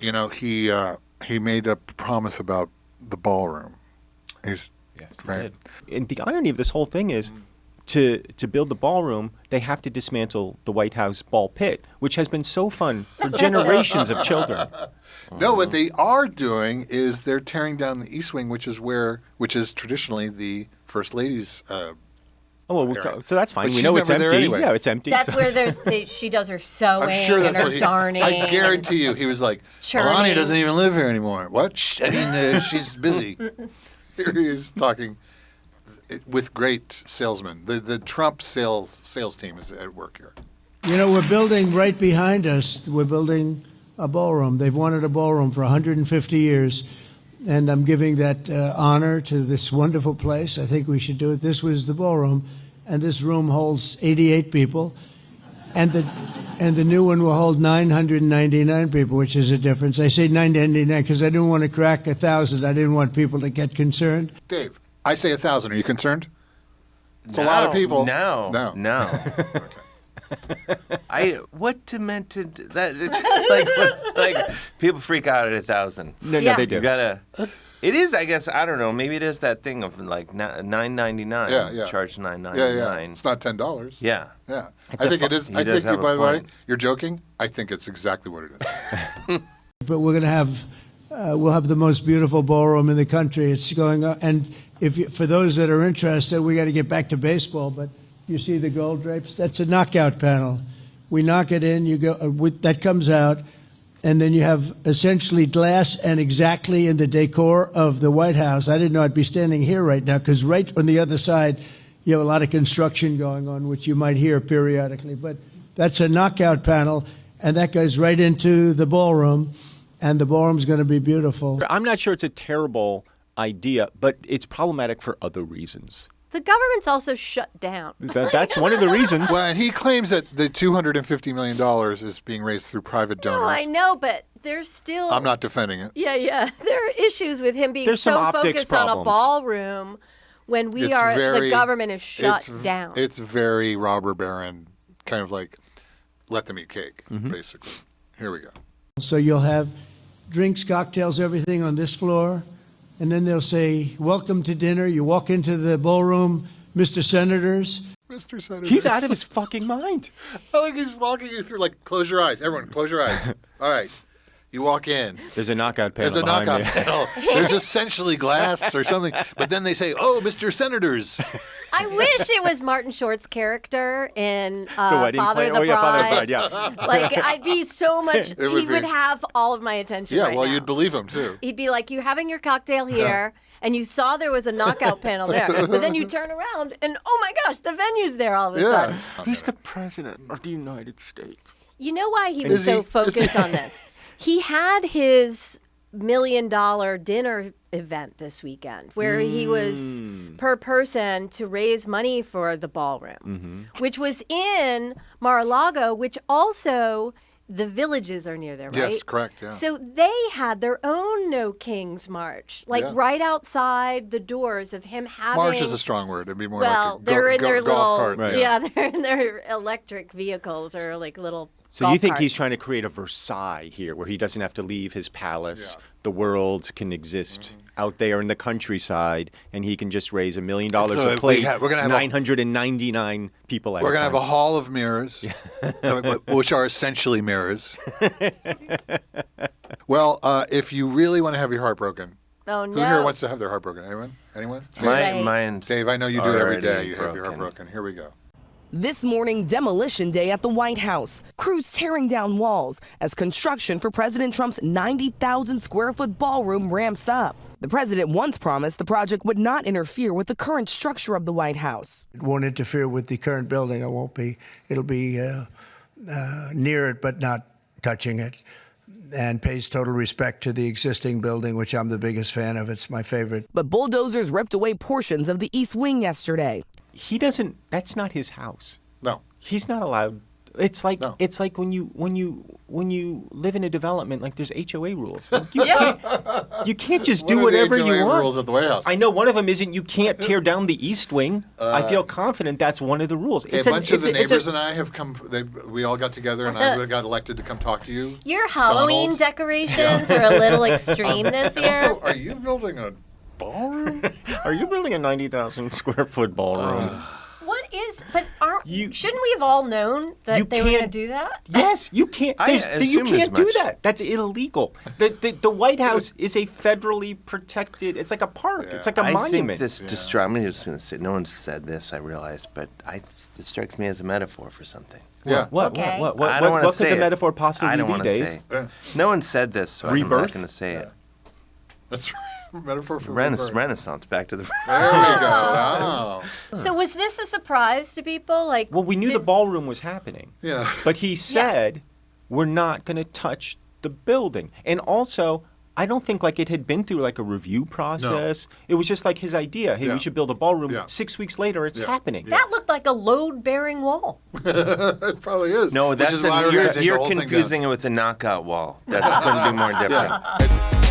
You know, he made a promise about the ballroom. Yes, he right. did. And the irony of this whole thing is, to build the ballroom, they have to dismantle the White House ball pit, which has been so fun for generations of children. No, what they are doing is they're tearing down the East Wing, which is traditionally the First Lady's. Oh, well, so that's fine. But We know she's it's never there empty. anyway. Yeah, it's empty. That's where she does her sewing I'm sure that's and what her darning. I guarantee you, he was like, Churning. Melania doesn't even live here anymore. What? I mean, she's busy. Here he is talking with great salesmen. The Trump sales team is at work here. You know, we're building right behind us. We're building a ballroom. They've wanted a ballroom for 150 years, and I'm giving that honor to this wonderful place. I think we should do it. This was the ballroom, and this room holds 88 people, and the new one will hold 999 people, which is a difference. I say 999 because I didn't want to crack 1,000. I didn't want people to get concerned. Dave, I say 1,000. Are you concerned? It's a lot of people. No. What demented that? Like people freak out at 1,000. No, Yeah. they do. You gotta. It is, I guess. I don't know. Maybe it is that thing of like $9.99. Yeah. Charge $9.99. Yeah. It's not $10. Yeah. Yeah. I think it is. He I does think, have a by the way, point. you're joking. I think it's exactly what it is. But we're going to have, we'll have the most beautiful ballroom in the country. It's going on, and for those that are interested, we got to get back to baseball. But you see the gold drapes? That's a knockout panel. We knock it in. You go. That comes out, and then you have essentially glass and exactly in the decor of the White House. I didn't know I'd be standing here right now because right on the other side, you have a lot of construction going on, which you might hear periodically. But that's a knockout panel, and that goes right into the ballroom. And the ballroom's going to be beautiful. I'm not sure it's a terrible idea, but it's problematic for other reasons. The government's also shut down. That's one of the reasons. Well, and he claims that the $250 million is being raised through private donors. No, I know, but there's still... I'm not defending it. Yeah. There are issues with him being There's some so optics focused on a problems. ballroom when the government is shut down. It's very robber baron, kind of like let them eat cake, basically. Here we go. So you'll have drinks, cocktails, everything on this floor. And then they'll say, welcome to dinner. You walk into the ballroom, Mr. Senators. Mr. Senator. He's out of his fucking mind. I like he's walking you through, like, close your eyes. Everyone, close your eyes. All right. You walk in. There's a knockout panel There's a behind knockout me. panel. There's essentially glass or something. But then they say, oh, Mr. Senators. I wish it was Martin Short's character in The wedding Father plan? of the Bride. Father of the Bride, yeah. Like, I'd be so much... It would he be. would have all of my attention Yeah, right well, now. you'd believe him, too. He'd be like, you're having your cocktail here, and you saw there was a knockout panel there. But then you turn around, and oh my gosh, the venue's there all of a sudden. He's the president of the United States. You know why he was Is so he? focused on this? He had his $1 million dinner event this weekend where he was per person to raise money for the ballroom, which was in Mar-a-Lago, which also the villages are near there, right? Yes, correct, yeah. So they had their own No Kings March, like Yeah. right outside the doors of him having... March is a strong word. It'd be more Well, like a they're in their golf little... cart. Right. Yeah, they're in their electric vehicles or like little So you think golf he's carts. trying to create a Versailles here where he doesn't have to leave his palace, Yeah. the world can exist out there in the countryside, and he can just raise $1 million So a plate, we're gonna have 999 people at We're a going to time. have a hall of mirrors, which are essentially mirrors. Well, if you really want to have your heart broken, Oh, no. who here wants to have their heart broken? Anyone? Anyone? Right. Mine's Dave, I know you do it every day. already You have your heart broken. broken. Here we go. This morning, demolition day at the White House. Crews tearing down walls as construction for President Trump's 90,000 square foot ballroom ramps up. The president once promised the project would not interfere with the current structure of the White House. It won't interfere with the current building. It won't be. It'll be near it, but not touching it, and pays total respect to the existing building, which I'm the biggest fan of. It's my favorite. But bulldozers ripped away portions of the East Wing yesterday. He doesn't, that's not his house. No. He's not allowed It's like No. it's like when you live in a development, like there's HOA rules. You can't just do What are the whatever HOA you want. rules at the White House? I know one of them isn't you can't tear down the East Wing. I feel confident that's one of the rules. A bunch of the neighbors and I have come. We all got together, and I got elected to come talk to you. Your Halloween Donald. decorations are a little extreme this year. Also, are you building a ballroom? Are you building a 90,000 square foot ballroom? What is? But aren't? You- Shouldn't we have all known that You they were going to can't- do that? Yes, you can't. I You assumed as can't do much. that. That's illegal. The White House is a federally protected. It's like a park. It's like a I monument. think this I'm just going to say, no one said this, I realize, but it strikes me as a metaphor for something. Yeah. What? Okay. What? I don't wanna What could say the it. metaphor possibly I don't be, want to Dave? say. Yeah. No one said this, so I'm not Rebirth? going to say it. That's right. Metaphor for Renaissance, back to the. There we go. Wow. So was this a surprise to people? Like, Well, we knew the ballroom was happening, Yeah. but he said we're not going to touch the building. And also, I don't think like it had been through like a review process. It was just like his idea. Hey, Yeah. we should build a ballroom. Yeah. 6 weeks later, it's Yeah. happening. that looked like a load-bearing wall. It probably is. No, Which that's is why we're gonna take the you're whole thing down. confusing it with the knockout wall. That's going to be more different. Yeah. It's-